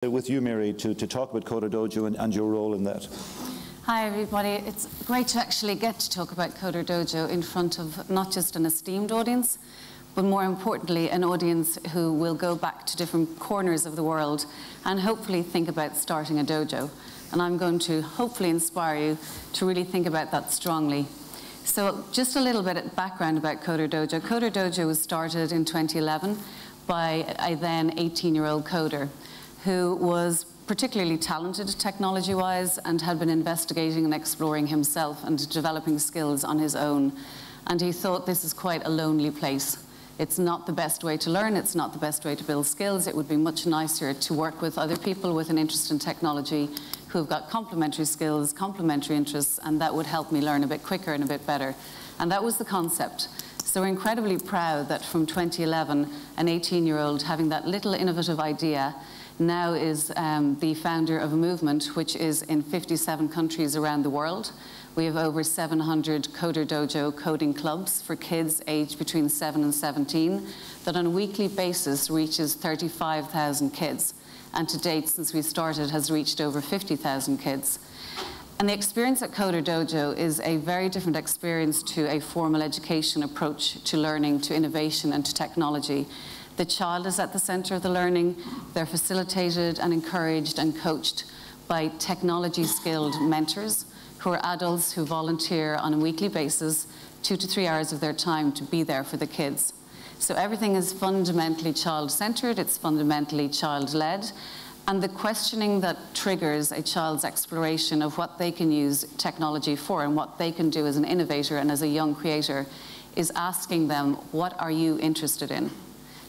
With you, Mary, to talk about Coderdojo and your role in that. Hi everybody, it's great to actually get to talk about Coderdojo in front of not just an esteemed audience, but more importantly an audience who will go back to different corners of the world and hopefully think about starting a dojo. And I'm going to hopefully inspire you to really think about that strongly. So just a little bit of background about Coderdojo. Coderdojo was started in 2011 by a then 18-year-old coder who was particularly talented technology-wise and had been investigating and exploring himself and developing skills on his own. And he thought this is quite a lonely place. It's not the best way to learn, it's not the best way to build skills. It would be much nicer to work with other people with an interest in technology who have got complementary skills, complementary interests, and that would help me learn a bit quicker and a bit better. And that was the concept. So we're incredibly proud that from 2011, an 18-year-old having that little innovative idea now is the founder of a movement which is in 57 countries around the world. We have over 700 Coderdojo coding clubs for kids aged between 7 and 17 that on a weekly basis reaches 35,000 kids. And to date, since we started, has reached over 50,000 kids. And the experience at Coderdojo is a very different experience to a formal education approach to learning, to innovation and to technology. The child is at the center of the learning. They're facilitated and encouraged and coached by technology-skilled mentors who are adults who volunteer on a weekly basis 2 to 3 hours of their time to be there for the kids. So everything is fundamentally child-centered, it's fundamentally child-led, and the questioning that triggers a child's exploration of what they can use technology for and what they can do as an innovator and as a young creator is asking them, what are you interested in?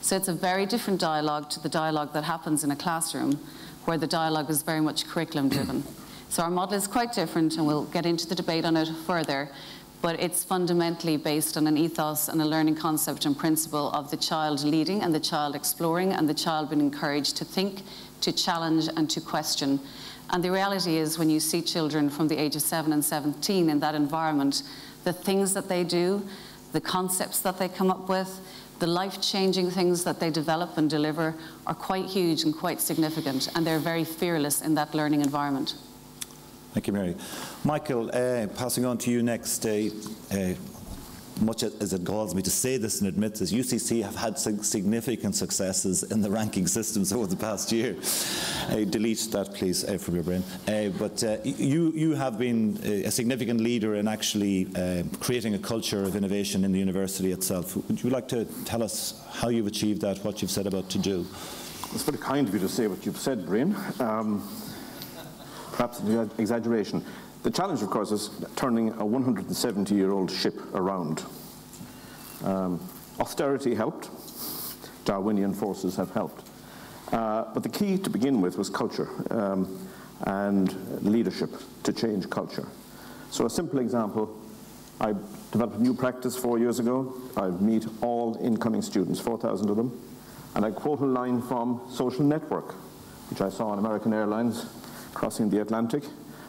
So it's a very different dialogue to the dialogue that happens in a classroom, where the dialogue is very much curriculum-driven. So our model is quite different, and we'll get into the debate on it further, but it's fundamentally based on an ethos and a learning concept and principle of the child leading and the child exploring and the child being encouraged to think, to challenge, and to question. And the reality is, when you see children from the age of 7 and 17 in that environment, the things that they do, the concepts that they come up with, the life-changing things that they develop and deliver are quite huge and quite significant, and they're very fearless in that learning environment. Thank you, Mary. Michael, passing on to you next. Much as it galls me to say this and admit this, UCC have had significant successes in the ranking systems over the past year. Delete that, please, from your brain. But you have been a significant leader in actually creating a culture of innovation in the university itself. Would you like to tell us how you've achieved that, what you've set about to do? It's very kind of you to say what you've said, Brian. Perhaps an exaggeration. The challenge, of course, is turning a 170-year-old ship around. Austerity helped. Darwinian forces have helped. But the key to begin with was culture and leadership to change culture. So a simple example, I developed a new practice 4 years ago. I meet all incoming students, 4,000 of them, and I quote a line from Social Network, which I saw on American Airlines crossing the Atlantic.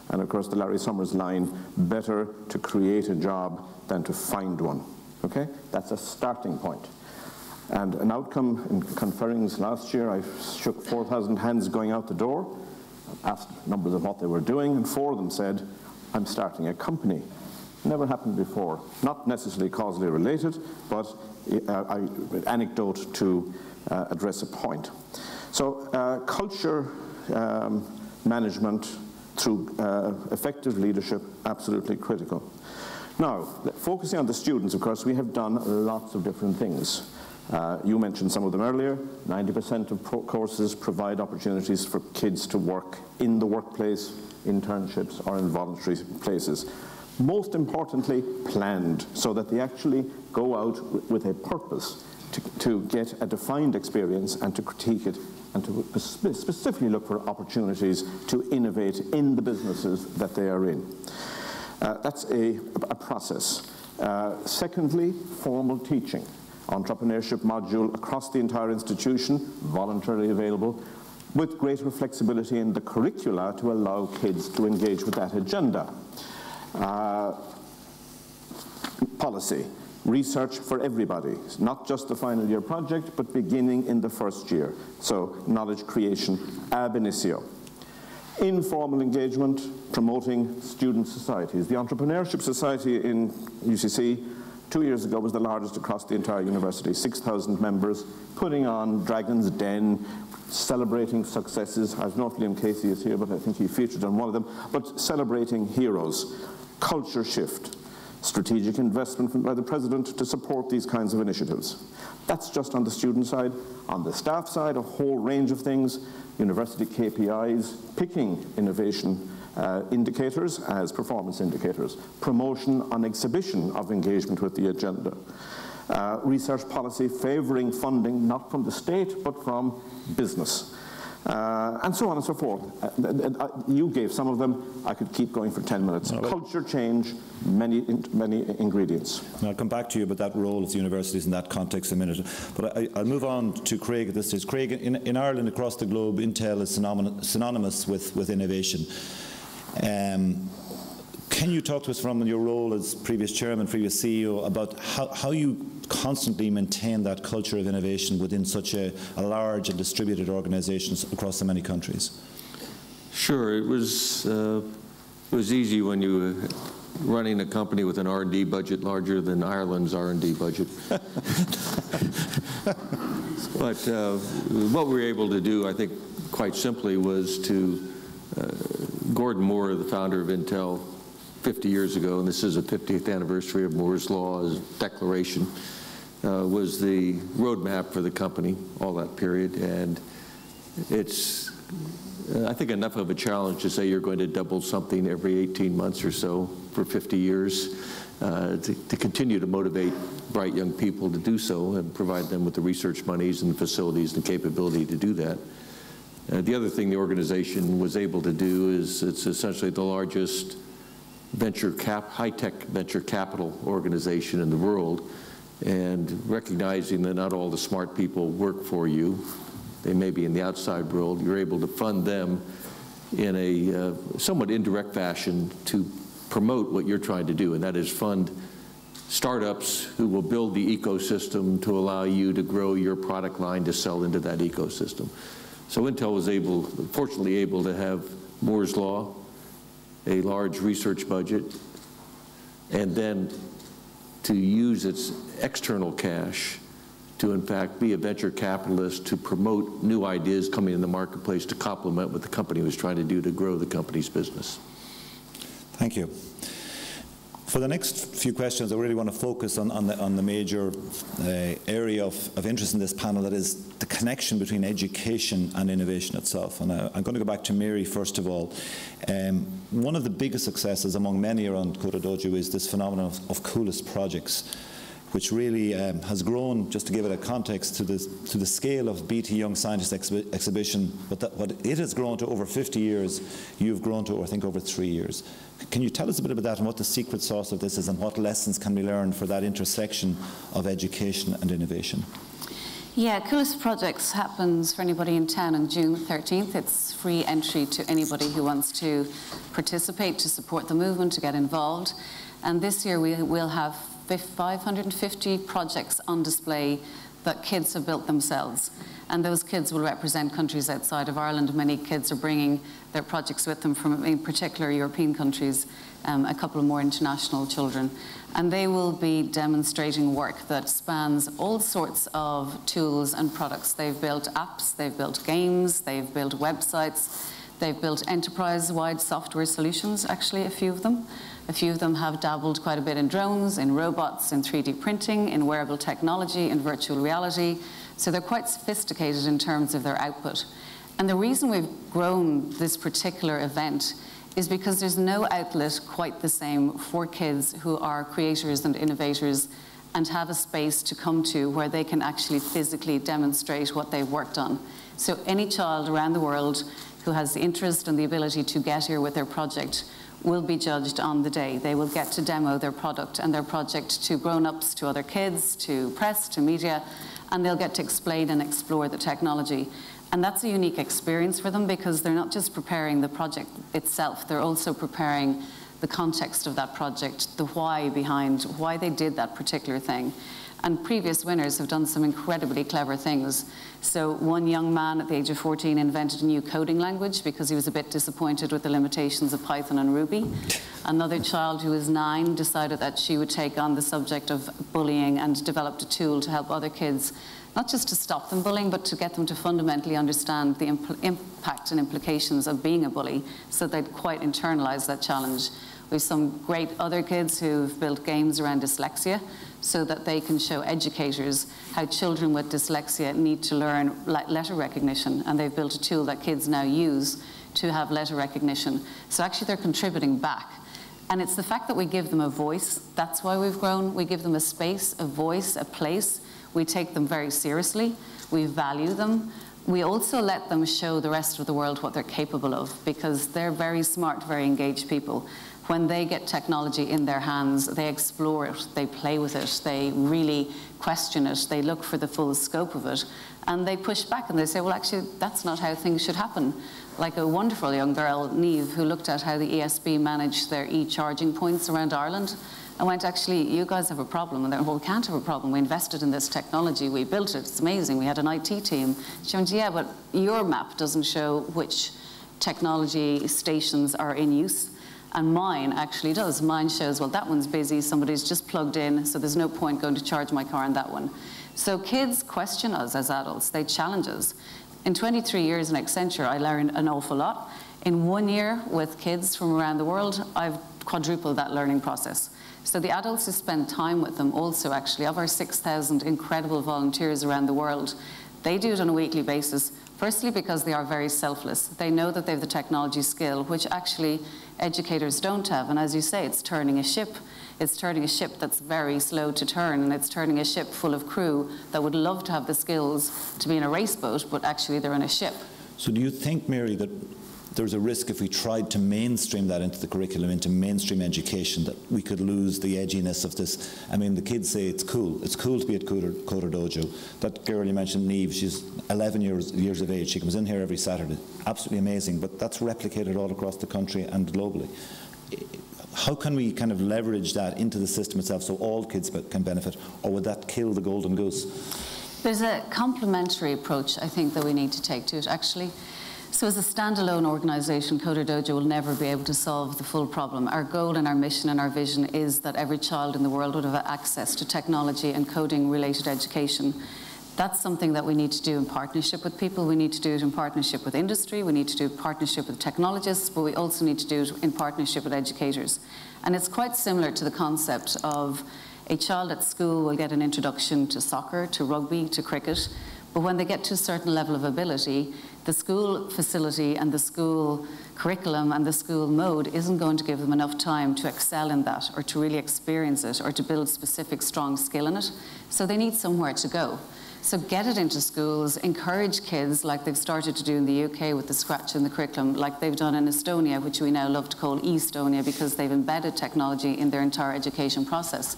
And of course the Larry Summers line, better to create a job than to find one. Okay? That's a starting point. And an outcome in conference last year, I shook 4,000 hands going out the door, asked numbers of what they were doing, and 4 of them said, I'm starting a company. Never happened before. Not necessarily causally related, but an anecdote to address a point. So culture management through effective leadership, absolutely critical. Now, focusing on the students, of course, we have done lots of different things. You mentioned some of them earlier. 90% of courses provide opportunities for kids to work in the workplace, internships, or in voluntary places. Most importantly, planned, so that they actually go out with a purpose to get a defined experience and to critique it and to specifically look for opportunities to innovate in the businesses that they are in. That's a process. Secondly, formal teaching. Entrepreneurship module across the entire institution, voluntarily available, with greater flexibility in the curricula to allow kids to engage with that agenda. Policy. Research for everybody, not just the final year project, but beginning in the first year. So knowledge creation ab initio. Informal engagement, promoting student societies. The Entrepreneurship Society in UCC 2 years ago was the largest across the entire university, 6,000 members, putting on Dragon's Den, celebrating successes. I don't know if Liam Casey is here, but I think he featured on one of them, but celebrating heroes. Culture shift. Strategic investment by the president to support these kinds of initiatives. That's just on the student side. On the staff side, a whole range of things. University KPIs, picking innovation indicators as performance indicators. Promotion on exhibition of engagement with the agenda. Research policy favoring funding not from the state but from business. And so on and so forth. You gave some of them. I could keep going for 10 minutes. Culture change, many ingredients. And I'll come back to you about that role of the universities in that context in a minute. But I'll move on to Craig at this stage. Craig, in Ireland, across the globe, Intel is synonymous with innovation. Can you talk to us from your role as previous chairman, previous CEO, about how you constantly maintain that culture of innovation within such a large and distributed organizations across so many countries? Sure. It was easy when you were running a company with an R&D budget larger than Ireland's R&D budget. But what we were able to do, I think, quite simply, was to Gordon Moore, the founder of Intel, 50 years ago, and this is the 50th anniversary of Moore's Law's declaration, was the roadmap for the company all that period. And it's, I think, enough of a challenge to say you're going to double something every 18 months or so for 50 years, to continue to motivate bright young people to do so and provide them with the research monies and the facilities and capability to do that. The other thing the organization was able to do is it's essentially the largest high-tech venture capital organization in the world, and recognizing that not all the smart people work for you, they may be in the outside world, you're able to fund them in a somewhat indirect fashion to promote what you're trying to do, and that is fund startups who will build the ecosystem to allow you to grow your product line to sell into that ecosystem. So Intel was fortunately able to have Moore's Law, a large research budget, and then to use its external cash to, in fact, be a venture capitalist to promote new ideas coming in the marketplace to complement what the company was trying to do to grow the company's business. Thank you. For the next few questions, I really want to focus on the major area of interest in this panel, that is the connection between education and innovation itself. And I'm going to go back to Mary first of all. One of the biggest successes among many around Coderdojo is this phenomenon of coolest projects, which really has grown, just to give it a context, to the scale of BT Young Scientist exhibition. But what it has grown to over 50 years, you've grown to, I think, over 3 years. Can you tell us a bit about that and what the secret sauce of this is, and what lessons can we learn for that intersection of education and innovation? Yeah, Coolest Projects happens for anybody in town on June 13th. It's free entry to anybody who wants to participate, to support the movement, to get involved. And this year we will have 550 projects on display that kids have built themselves. And those kids will represent countries outside of Ireland. Many kids are bringing their projects with them from, in particular, European countries, a couple of more international children. And they will be demonstrating work that spans all sorts of tools and products. They've built apps, they've built games, they've built websites, they've built enterprise-wide software solutions, actually, a few of them. A few of them have dabbled quite a bit in drones, in robots, in 3D printing, in wearable technology, in virtual reality. So they're quite sophisticated in terms of their output. And the reason we've grown this particular event is because there's no outlet quite the same for kids who are creators and innovators and have a space to come to where they can actually physically demonstrate what they've worked on. So any child around the world who has the interest and the ability to get here with their project will be judged on the day. They will get to demo their product and their project to grown-ups, to other kids, to press, to media, and they'll get to explain and explore the technology. And that's a unique experience for them because they're not just preparing the project itself, they're also preparing the context of that project, the why behind why they did that particular thing. And previous winners have done some incredibly clever things. So one young man at the age of 14 invented a new coding language because he was a bit disappointed with the limitations of Python and Ruby. Another child who was 9 decided that she would take on the subject of bullying and developed a tool to help other kids, not just to stop them bullying, but to get them to fundamentally understand the impact and implications of being a bully so they'd quite internalize that challenge. We have some great other kids who've built games around dyslexia so that they can show educators how children with dyslexia need to learn letter recognition, and they've built a tool that kids now use to have letter recognition. So actually they're contributing back. And it's the fact that we give them a voice, that's why we've grown. We give them a space, a voice, a place. We take them very seriously. We value them. We also let them show the rest of the world what they're capable of, because they're very smart, very engaged people. When they get technology in their hands, they explore it, they play with it, they really question it, they look for the full scope of it, and they push back and they say, well, actually, that's not how things should happen. Like a wonderful young girl, Niamh, who looked at how the ESB managed their e-charging points around Ireland, and went, actually, you guys have a problem. And they went, well, we can't have a problem. We invested in this technology. We built it. It's amazing. We had an IT team. She went, yeah, but your map doesn't show which technology stations are in use. And mine actually does. Mine shows, well, that one's busy. Somebody's just plugged in, so there's no point going to charge my car on that one. So kids question us as adults. They challenge us. In 23 years in Accenture, I learned an awful lot. In 1 year with kids from around the world, I've quadrupled that learning process. So the adults who spend time with them also, actually, of our 6,000 incredible volunteers around the world, they do it on a weekly basis, firstly because they are very selfless. They know that they have the technology skill, which actually educators don't have. And as you say, it's turning a ship. It's turning a ship that's very slow to turn, and it's turning a ship full of crew that would love to have the skills to be in a race boat, but actually they're in a ship. So do you think, Mary, that there's a risk if we tried to mainstream that into the curriculum, into mainstream education, that we could lose the edginess of this? I mean, the kids say it's cool to be at Coderdojo. That girl you mentioned, Niamh, she's 11 years of age. She comes in here every Saturday. Absolutely amazing, but that's replicated all across the country and globally. How can we kind of leverage that into the system itself so all kids can benefit, or would that kill the golden goose? There's a complementary approach, I think, that we need to take to it, actually. So as a standalone organisation, Coderdojo will never be able to solve the full problem. Our goal and our mission and our vision is that every child in the world would have access to technology and coding-related education. That's something that we need to do in partnership with people. We need to do it in partnership with industry. We need to do it in partnership with technologists, but we also need to do it in partnership with educators. And it's quite similar to the concept of a child at school will get an introduction to soccer, to rugby, to cricket, but when they get to a certain level of ability, the school facility and the school curriculum and the school mode isn't going to give them enough time to excel in that, or to really experience it, or to build specific strong skill in it. So they need somewhere to go. So get it into schools, encourage kids, like they've started to do in the UK with the Scratch in the curriculum, like they've done in Estonia, which we now love to call Estonia, because they've embedded technology in their entire education process.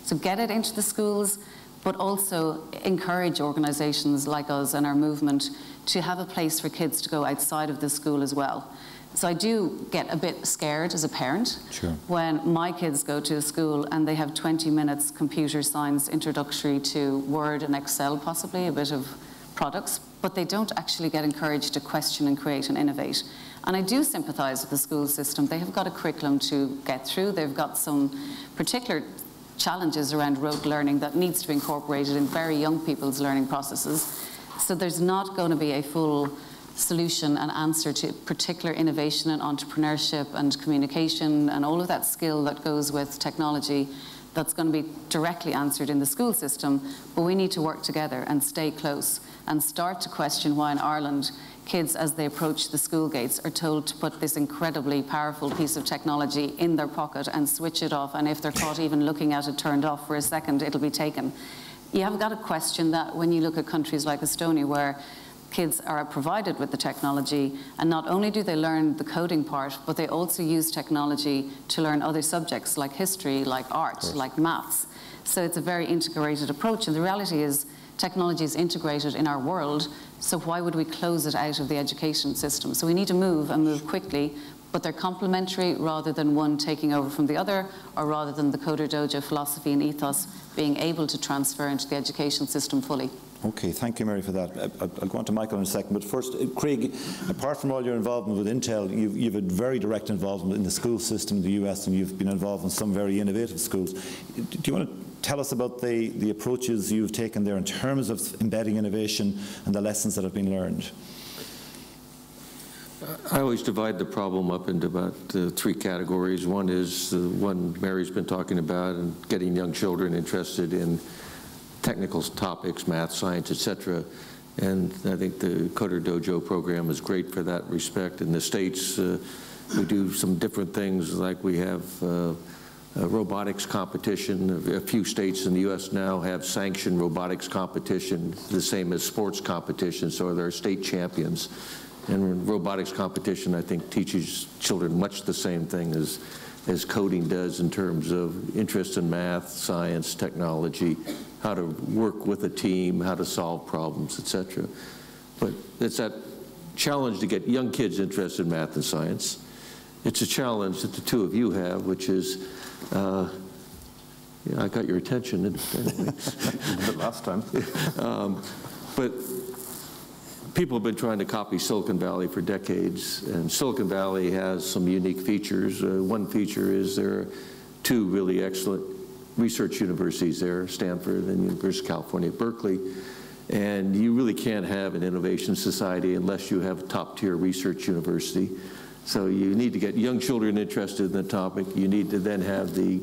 So get it into the schools, but also encourage organisations like us and our movement to have a place for kids to go outside of the school as well. So I do get a bit scared as a parent when my kids go to a school and they have 20 minutes computer science introductory to Word and Excel, possibly a bit of products, but they don't actually get encouraged to question and create and innovate. And I do sympathise with the school system. They have got a curriculum to get through. They've got some particular challenges around rote learning that needs to be incorporated in very young people's learning processes. So there's not going to be a full solution and answer to particular innovation and entrepreneurship and communication and all of that skill that goes with technology that's going to be directly answered in the school system. But we need to work together and stay close and start to question why in Ireland kids, as they approach the school gates, are told to put this incredibly powerful piece of technology in their pocket and switch it off, and if they're caught even looking at it turned off for a second, it'll be taken. You have got to question that when you look at countries like Estonia, where kids are provided with the technology, and not only do they learn the coding part, but they also use technology to learn other subjects like history, like art, like maths. So it's a very integrated approach, and the reality is technology is integrated in our world, so why would we close it out of the education system? So we need to move and move quickly, but they're complementary rather than one taking over from the other, or rather than the Coderdojo philosophy and ethos being able to transfer into the education system fully. Okay, thank you, Mary, for that. I'll go on to Michael in a second, but first, Craig, apart from all your involvement with Intel, you've had very direct involvement in the school system in the US, and you've been involved in some very innovative schools. Do you want to tell us about the approaches you've taken there in terms of embedding innovation and the lessons that have been learned? I always divide the problem up into about three categories. One is the one Mary's been talking about, and getting young children interested in technical topics, math, science, etc. And I think the Coderdojo program is great for that respect. In the States, we do some different things, like we have a robotics competition. A few states in the U.S. now have sanctioned robotics competition, the same as sports competition, so they're state champions. And robotics competition, I think, teaches children much the same thing as coding does in terms of interest in math, science, technology, how to work with a team, how to solve problems, etc. But it's that challenge to get young kids interested in math and science. It's a challenge that the two of you have, which is, yeah, I got your attention. The last time. But people have been trying to copy Silicon Valley for decades, and Silicon Valley has some unique features. One feature is there are two really excellent research universities there, Stanford and University of California at Berkeley, and you really can't have an innovation society unless you have a top-tier research university. So you need to get young children interested in the topic. You need to then have the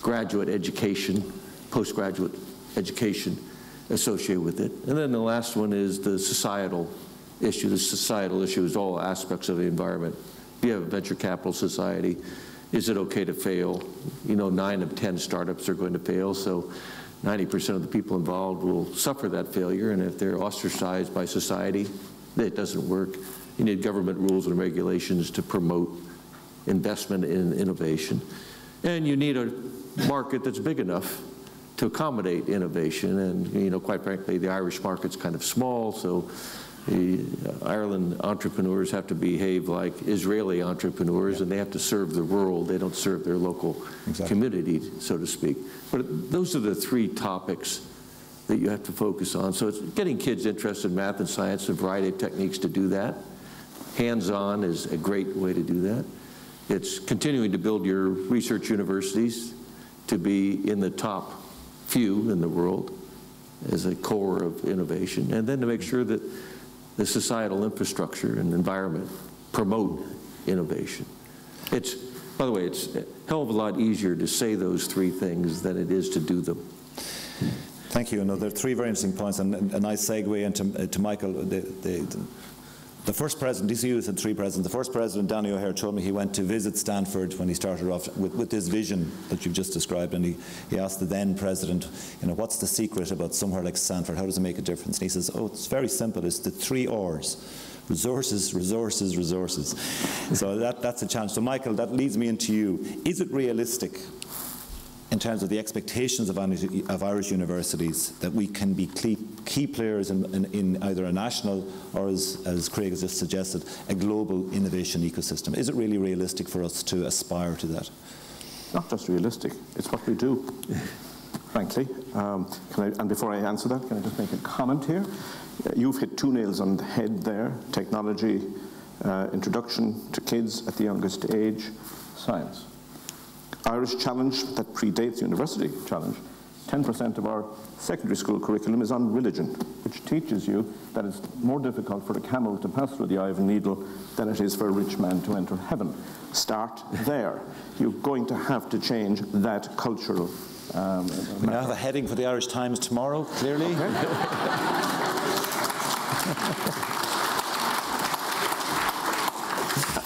graduate education, postgraduate education associated with it. And then the last one is the societal issue. The societal issue is all aspects of the environment. If you have a venture capital society, is it okay to fail? You know, 9 of 10 startups are going to fail, so 90% of the people involved will suffer that failure, and if they're ostracized by society, it doesn't work. You need government rules and regulations to promote investment in innovation. And you need a market that's big enough to accommodate innovation, and you know, quite frankly, the Irish market's kind of small, so the Ireland entrepreneurs have to behave like Israeli entrepreneurs, and they have to serve the world. They don't serve their local community, so to speak. But those are the three topics that you have to focus on. So it's getting kids interested in math and science, and a variety of techniques to do that. Hands-on is a great way to do that. It's continuing to build your research universities to be in the top few in the world as a core of innovation, and then to make sure that the societal infrastructure and environment promote innovation. It's, by the way, it's a hell of a lot easier to say those three things than it is to do them. Thank you. No, there are three very interesting points, and a nice segue into Michael. The first president, DCU had 3 presidents. The first president, Danny O'Hare, told me he went to visit Stanford when he started off with this vision that you've just described, and he asked the then president, you know, what's the secret about somewhere like Stanford? How does it make a difference? And he says, oh, it's very simple. It's the 3 R's. Resources, resources, resources. So that's a challenge. So Michael, that leads me into you. Is it realistic in terms of the expectations of Irish universities that we can be key players in either a national or, as Craig has just suggested, a global innovation ecosystem? Is it really realistic for us to aspire to that? Not just realistic, it's what we do, frankly. And before I answer that, can I just make a comment here? You've hit 2 nails on the head there: technology, introduction to kids at the youngest age, science. Irish challenge that predates the university challenge. 10% of our secondary school curriculum is on religion, which teaches you that it's more difficult for a camel to pass through the eye of a needle than it is for a rich man to enter heaven. Start there. You're going to have to change that cultural we now have a heading for the Irish Times tomorrow, clearly. Okay.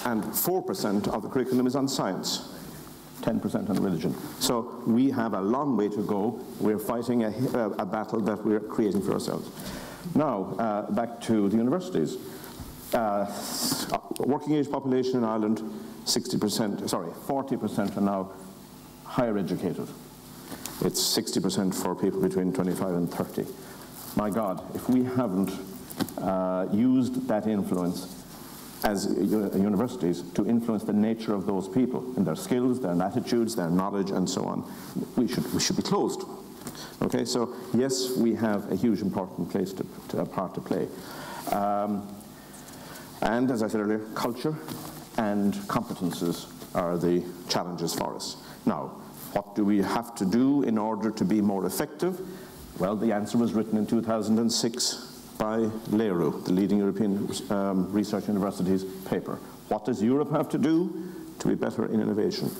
And 4% of the curriculum is on science. 10% on religion. So we have a long way to go. We're fighting a battle that we're creating for ourselves. Now, back to the universities. Working age population in Ireland, 40% are now higher educated. It's 60% for people between 25 and 30. My God, if we haven't used that influence as universities to influence the nature of those people in their skills, their attitudes, their knowledge, and so on. We should be closed. Okay, so yes, we have a huge important part to play. And as I said earlier, culture and competences are the challenges for us. Now, what do we have to do in order to be more effective? Well, the answer was written in 2006 by LERU, the leading European research university's paper. What does Europe have to do to be better in innovation?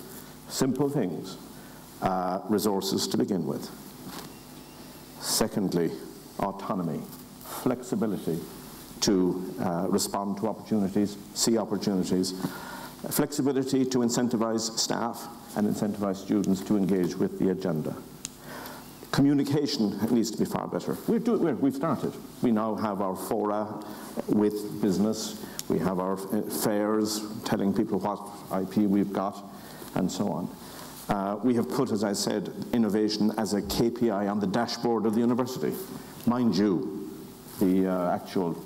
Simple things. Resources to begin with. Secondly, autonomy, flexibility to respond to opportunities, see opportunities, flexibility to incentivize staff and incentivize students to engage with the agenda. Communication needs to be far better. We've started. We now have our fora with business. We have our fairs telling people what IP we've got, and so on. We have put, as I said, innovation as a KPI on the dashboard of the university. Mind you, the actual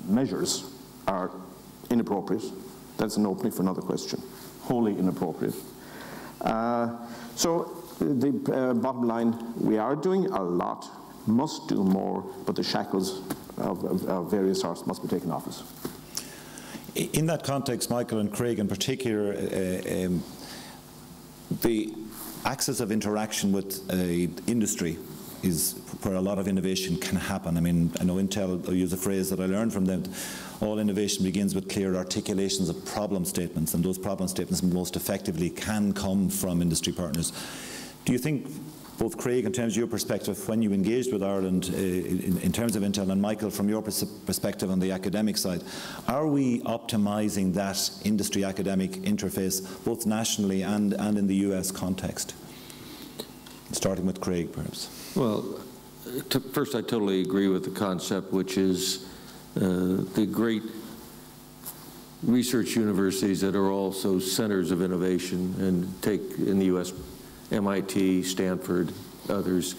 measures are inappropriate. That's an opening for another question. Wholly inappropriate. So the bottom line, we are doing a lot, must do more, but the shackles of various sorts must be taken off us. In that context, Michael and Craig in particular, the access of interaction with industry is where a lot of innovation can happen. I mean, I know Intel, I'll use a phrase that I learned from them, all innovation begins with clear articulations of problem statements, and those problem statements most effectively can come from industry partners. Do you think, both Craig, in terms of your perspective, when you engaged with Ireland in terms of Intel, and Michael, from your perspective on the academic side, are we optimising that industry-academic interface both nationally and in the US context? Starting with Craig, perhaps. Well, first I totally agree with the concept, which is the great research universities that are also centers of innovation, and take in the US, MIT, Stanford, others,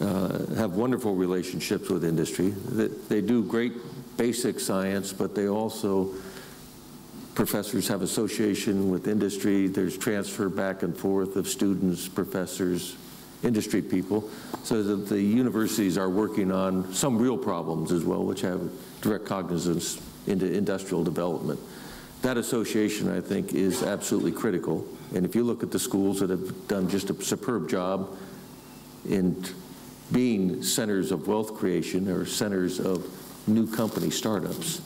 have wonderful relationships with industry. They do great basic science, but they also, professors have association with industry. There's transfer back and forth of students, professors, industry people, so that the universities are working on some real problems as well, which have direct cognizance into industrial development. That association, I think, is absolutely critical. And if you look at the schools that have done just a superb job in being centers of wealth creation or centers of new company startups,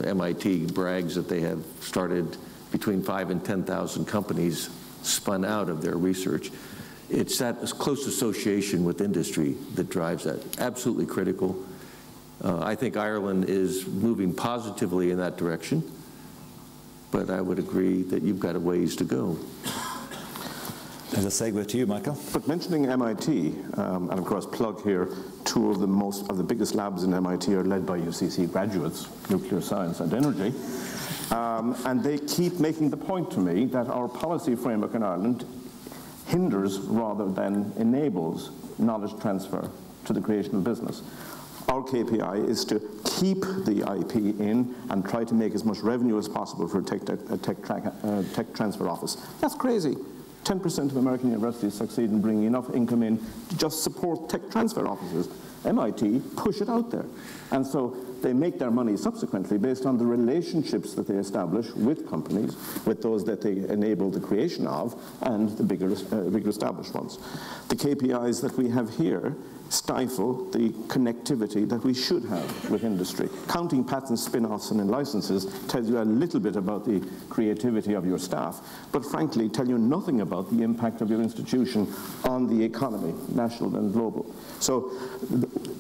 MIT brags that they have started between 5,000 and 10,000 companies spun out of their research. It's that close association with industry that drives that. Absolutely critical. I think Ireland is moving positively in that direction, but I would agree that you've got a ways to go. As a segue to you, Michael. But mentioning MIT, and of course plug here, two of the biggest labs in MIT are led by UCC graduates, nuclear science and energy, and they keep making the point to me that our policy framework in Ireland hinders rather than enables knowledge transfer to the creation of business. Our KPI is to keep the IP in and try to make as much revenue as possible for a tech transfer office. That's crazy. 10% of American universities succeed in bringing enough income in to just support tech transfer offices. MIT push it out there. And so they make their money subsequently based on the relationships that they establish with companies, with those that they enable the creation of, and the bigger established ones. The KPIs that we have here stifle the connectivity that we should have with industry. Counting patents, spin-offs, and licenses tells you a little bit about the creativity of your staff, but frankly tell you nothing about the impact of your institution on the economy, national and global. So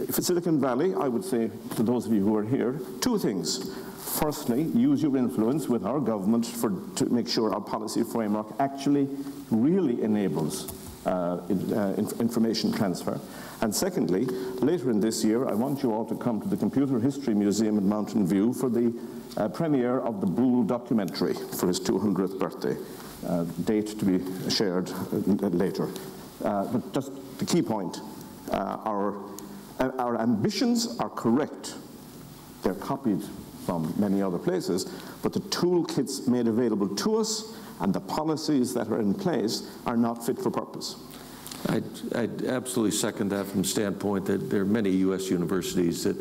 for Silicon Valley, I would say to those of you who are here, two things. Firstly, use your influence with our government to make sure our policy framework actually really enables information transfer. And secondly, later in this year, I want you all to come to the Computer History Museum in Mountain View for the premiere of the Boole documentary for his 200th birthday. Date to be shared later. But just the key point, our ambitions are correct. They're copied from many other places, but the toolkits made available to us and the policies that are in place are not fit for purpose. I'd absolutely second that from the standpoint that there are many U.S. universities that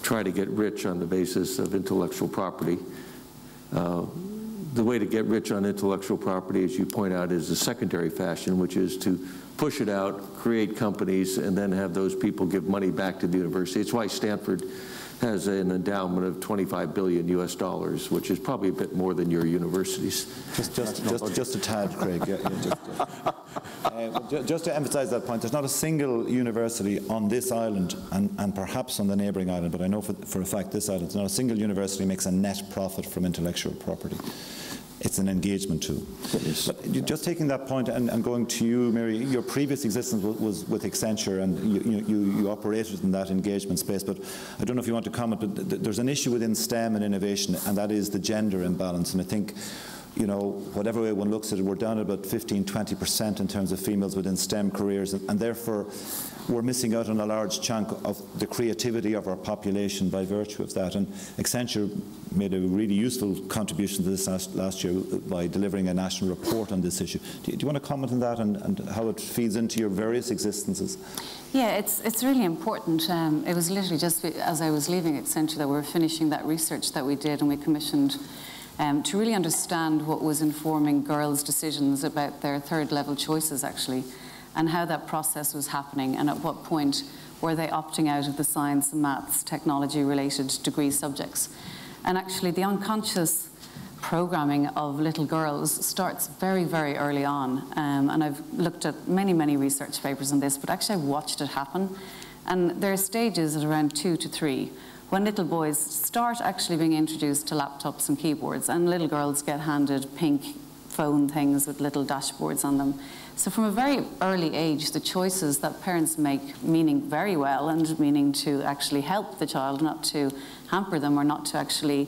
try to get rich on the basis of intellectual property. The way to get rich on intellectual property, as you point out, is the secondary fashion, which is to push it out, create companies, and then have those people give money back to the university. It's why Stanford has an endowment of $25 billion US, which is probably a bit more than your universities. Just a tad, Craig. Just to emphasize that point, there's not a single university on this island and perhaps on the neighboring island, but I know for a fact this island, not a single university makes a net profit from intellectual property. It's an engagement tool. But just taking that point and going to you, Mary, your previous existence was with Accenture, and you operated in that engagement space. But I don't know if you want to comment, but there's an issue within STEM and innovation, and that is the gender imbalance. And I think, you know, whatever way one looks at it, we're down at about 15–20% in terms of females within STEM careers, and therefore we're missing out on a large chunk of the creativity of our population by virtue of that. And Accenture made a really useful contribution to this last year by delivering a national report on this issue. Do you want to comment on that and how it feeds into your various existences? Yeah, it's really important. It was literally just as I was leaving Accenture that we were finishing that research that we did, and we commissioned to really understand what was informing girls' decisions about their third-level choices, actually, and how that process was happening, and at what point were they opting out of the science and maths, technology-related degree subjects. And actually, the unconscious programming of little girls starts very, very early on. And I've looked at many, many research papers on this, but actually I've watched it happen. And there are stages at around 2 to 3 when little boys start actually being introduced to laptops and keyboards, and little girls get handed pink phone things with little dashboards on them. So from a very early age, the choices that parents make, meaning very well and meaning to actually help the child, not to hamper them or not to actually,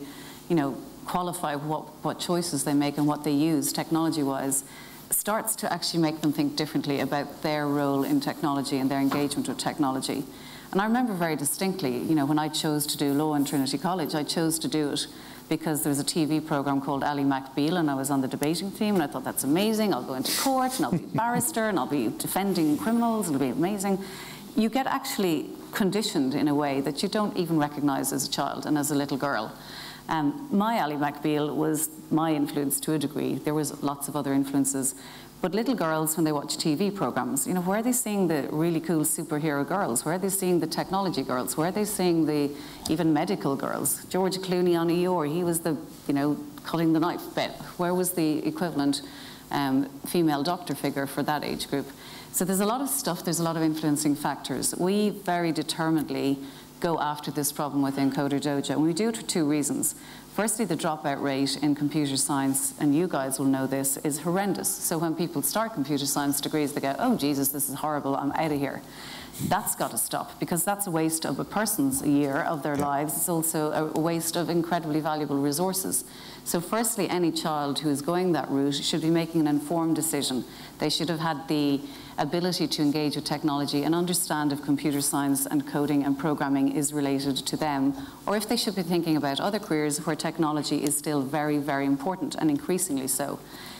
you know, qualify what choices they make and what they use technology-wise, starts to actually make them think differently about their role in technology and their engagement with technology. And I remember very distinctly, you know, when I chose to do law in Trinity College, I chose to do it because there was a TV program called Ally McBeal, and I was on the debating team, and I thought, that's amazing, I'll go into court, and I'll be a barrister, and I'll be defending criminals, and it'll be amazing. You get actually conditioned in a way that you don't even recognize as a child and as a little girl. My Ally McBeal was my influence to a degree. There was lots of other influences. But little girls, when they watch TV programs, you know, where are they seeing the really cool superhero girls? Where are they seeing the technology girls? Where are they seeing the even medical girls? George Clooney on ER, he was the, you know, cutting the knife bit. Where was the equivalent female doctor figure for that age group? So there's a lot of stuff, there's a lot of influencing factors. We very determinedly go after this problem within Coderdojo, and we do it for 2 reasons. Firstly, the dropout rate in computer science, and you guys will know this, is horrendous. So when people start computer science degrees, they go, oh Jesus, this is horrible, I'm out of here. That's got to stop, because that's a waste of a person's year of their lives. It's also a waste of incredibly valuable resources. So firstly, any child who is going that route should be making an informed decision. They should have had the ability to engage with technology and understand if computer science and coding and programming is related to them, or if they should be thinking about other careers where technology is still very, very important, and increasingly so.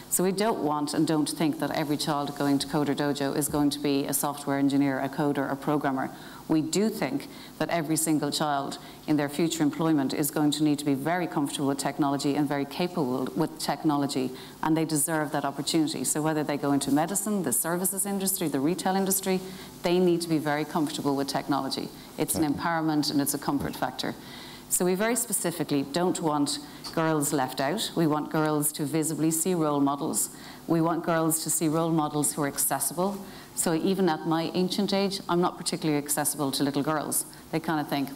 So we don't want and don't think that every child going to Coderdojo is going to be a software engineer, a coder, a programmer. We do think that every single child in their future employment is going to need to be very comfortable with technology and very capable with technology, and they deserve that opportunity. So whether they go into medicine, the services industry, the retail industry, they need to be very comfortable with technology. It's an empowerment and it's a comfort factor. So we very specifically don't want girls left out. We want girls to visibly see role models. We want girls to see role models who are accessible. So even at my ancient age, I'm not particularly accessible to little girls. They kind of think,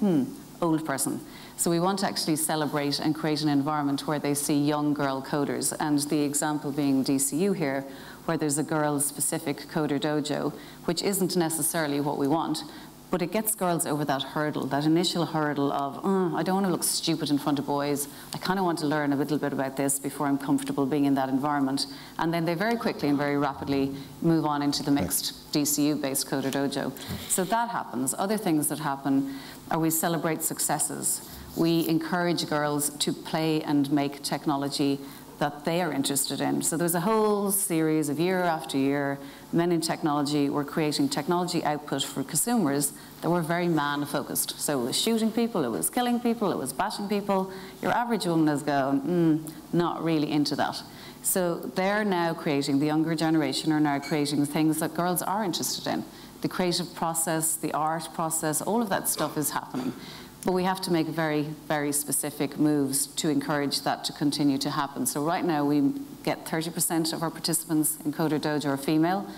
old person. So we want to actually celebrate and create an environment where they see young girl coders. And the example being DCU here, where there's a girl-specific Coderdojo, which isn't necessarily what we want, but it gets girls over that hurdle, that initial hurdle of, I don't want to look stupid in front of boys. I kind of want to learn a little bit about this before I'm comfortable being in that environment. And then they very quickly and very rapidly move on into the mixed DCU-based Coderdojo. So that happens. Other things that happen are we celebrate successes. We encourage girls to play and make technology that they are interested in. So there's a whole series of year after year, Men in Technology were creating technology output for consumers that were very man-focused. So it was shooting people, it was killing people, it was bashing people. Your average woman is going, not really into that. So they're now creating, the younger generation are now creating things that girls are interested in. The creative process, the art process, all of that stuff is happening. But we have to make very, very specific moves to encourage that to continue to happen. So right now we get 30% of our participants in Coderdojo are female.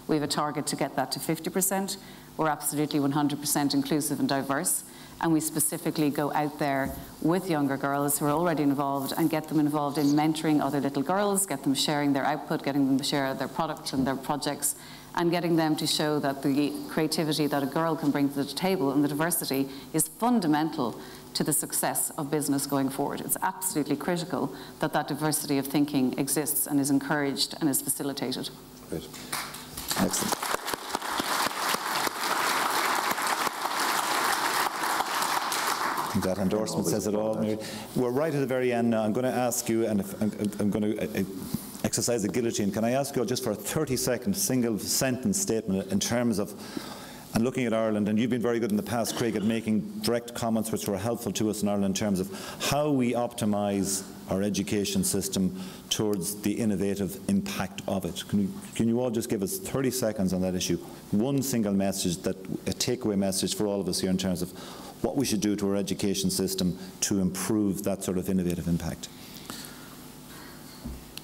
We have a target to get that to 50%. We're absolutely 100% inclusive and diverse. And we specifically go out there with younger girls who are already involved and get them involved in mentoring other little girls, get them sharing their output, getting them to share their product and their projects, and getting them to show that the creativity that a girl can bring to the table and the diversity is fundamental to the success of business going forward. It's absolutely critical that that diversity of thinking exists and is encouraged and is facilitated. Great. Excellent. That endorsement says it all. We're right at the very end now. I'm going to ask you, and I'm going to exercise the guillotine. Can I ask you just for a 30-second single sentence statement in terms of, and looking at Ireland, and you've been very good in the past, Craig, at making direct comments which were helpful to us in Ireland in terms of how we optimise our education system towards the innovative impact of it. Can you all just give us 30 seconds on that issue? One single message, a takeaway message for all of us here in terms of what we should do to our education system to improve that sort of innovative impact.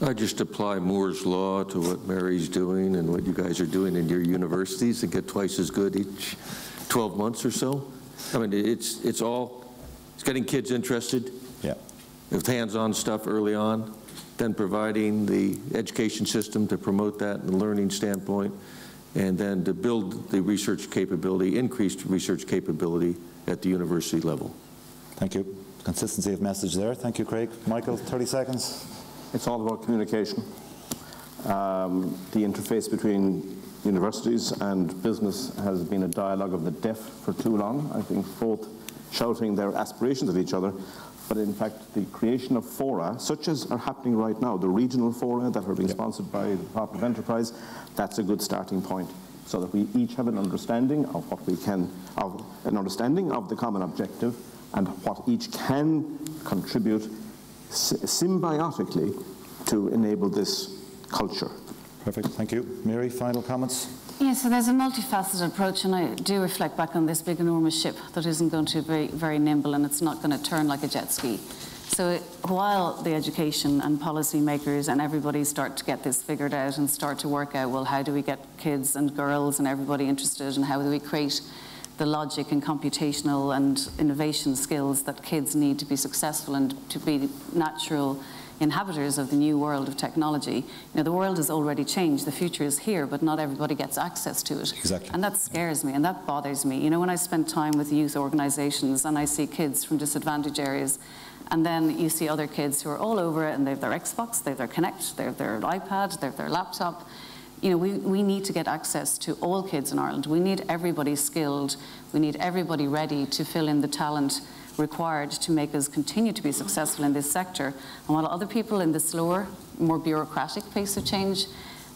I just apply Moore's law to what Mary's doing and what you guys are doing in your universities and get twice as good each 12 months or so. I mean, it's getting kids interested. Yeah. With hands-on stuff early on, then providing the education system to promote that in the learning standpoint, and then to build the research capability, increased research capability at the university level. Thank you. Consistency of message there. Thank you, Craig. Michael, 30 seconds. It's all about communication. The interface between universities and business has been a dialogue of the deaf for too long. I think both shouting their aspirations at each other, but in fact the creation of fora, such as are happening right now, the regional fora that are being sponsored by the Department of Enterprise, that's a good starting point, so that we each have an understanding of what we can, an understanding of the common objective and what each can contribute symbiotically to enable this culture. Perfect, thank you. Mary, final comments? Yeah, so there's a multifaceted approach, and I do reflect back on this big enormous ship that isn't going to be very nimble, and it's not going to turn like a jet ski. So while the education and policy makers and everybody start to get this figured out and start to work out, well, how do we get kids and girls and everybody interested, and how do we create the logic and computational and innovation skills that kids need to be successful and to be natural inhabitants of the new world of technology. You know, the world has already changed, the future is here, but not everybody gets access to it. Exactly. And that scares me and that bothers me. You know, when I spend time with youth organizations and I see kids from disadvantaged areas, and then you see other kids who are all over it, and they have their Xbox, they have their Kinect, they have their iPad, they have their laptop. You know, we need to get access to all kids in Ireland. We need everybody skilled. We need everybody ready to fill in the talent required to make us continue to be successful in this sector. And while other people in the slower, more bureaucratic pace of change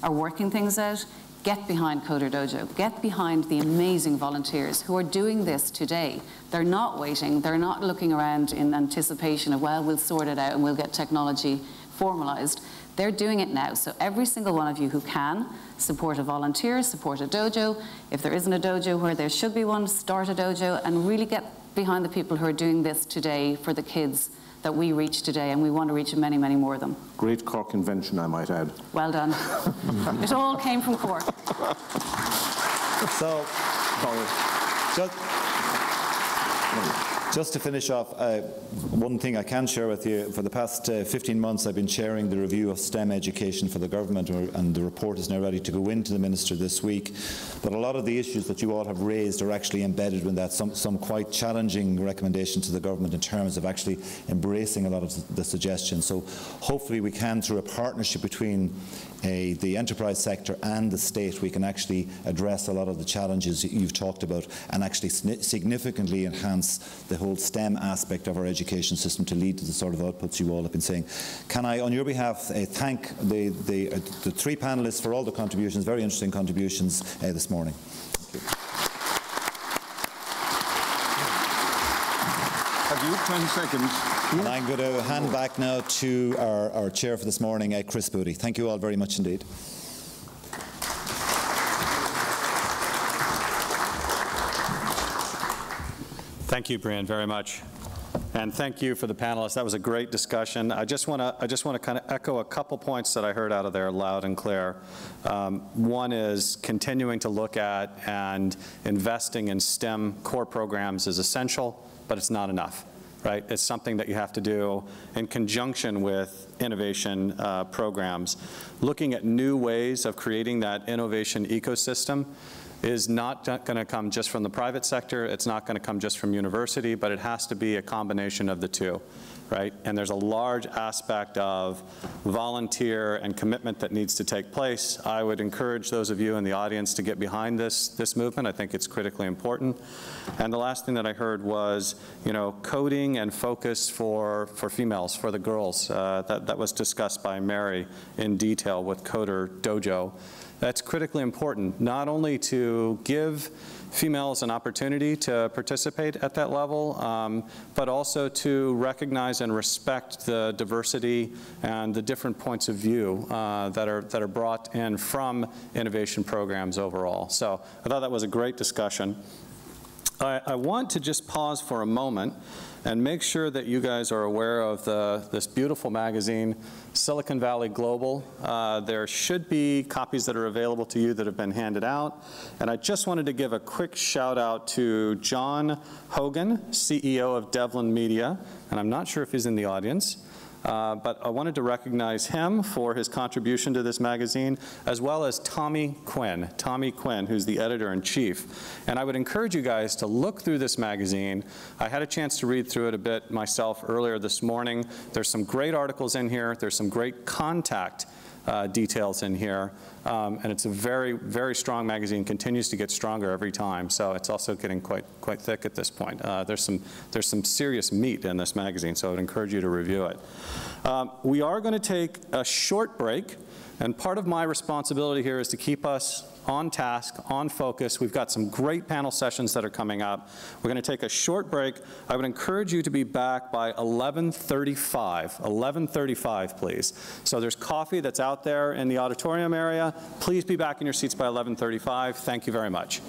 are working things out, get behind Coderdojo. Get behind the amazing volunteers who are doing this today. They're not waiting. They're not looking around in anticipation of, well, we'll sort it out and we'll get technology formalized. They're doing it now. So every single one of you who can, support a volunteer, support a dojo. If there isn't a dojo where there should be one, start a dojo and really get behind the people who are doing this today for the kids that we reach today, and we want to reach many, many more of them. Great Cork invention, I might add. Well done. It all came from Cork. So, just to finish off, one thing I can share with you, for the past 15 months I've been chairing the review of STEM education for the government, and the report is now ready to go into the Minister this week. But a lot of the issues that you all have raised are actually embedded in that, some quite challenging recommendations to the government in terms of actually embracing a lot of the suggestions. So hopefully we can, through a partnership between the enterprise sector and the state, we can actually address a lot of the challenges you've talked about and actually significantly enhance the whole STEM aspect of our education system to lead to the sort of outputs you all have been saying. Can I, on your behalf, thank the three panellists for all the contributions, very interesting contributions this morning. Thank you. Have you 10 seconds? And I'm going to hand back now to our chair for this morning, Chris Booty. Thank you all very much indeed. Thank you, Brian, very much. And thank you for the panelists. That was a great discussion. I just want to kind of echo a couple points that I heard out of there loud and clear. One is continuing to look at and investing in STEM core programs is essential, but it's not enough, right? It's something that you have to do in conjunction with innovation programs. Looking at new ways of creating that innovation ecosystem is not going to come just from the private sector. It's not going to come just from university, but it has to be a combination of the two, right? And there's a large aspect of volunteer and commitment that needs to take place. I would encourage those of you in the audience to get behind this movement. I think it's critically important. And the last thing that I heard was, you know, coding and focus for females, for the girls. That was discussed by Mary in detail with Coderdojo. That's critically important, not only to give females an opportunity to participate at that level, but also to recognize and respect the diversity and the different points of view that are brought in from innovation programs overall. So I thought that was a great discussion. I want to just pause for a moment and make sure that you guys are aware of this beautiful magazine, Silicon Valley Global. There should be copies that are available to you that have been handed out. And I just wanted to give a quick shout out to John Hogan, CEO of Devlin Media, and I'm not sure if he's in the audience. But I wanted to recognize him for his contribution to this magazine, as well as Tommy Quinn, who's the editor-in-chief. And I would encourage you guys to look through this magazine. I had a chance to read through it a bit myself earlier this morning. There's some great articles in here. There's some great contact details in here. And it's a very, very strong magazine, continues to get stronger every time. So it's also getting quite thick at this point. There's some serious meat in this magazine, so I would encourage you to review it. We are going to take a short break, and part of my responsibility here is to keep us on task, on focus. We've got some great panel sessions that are coming up. We're going to take a short break. I would encourage you to be back by 11:35. 11:35, please. So there's coffee that's out there in the auditorium area. Please be back in your seats by 11:35. Thank you very much.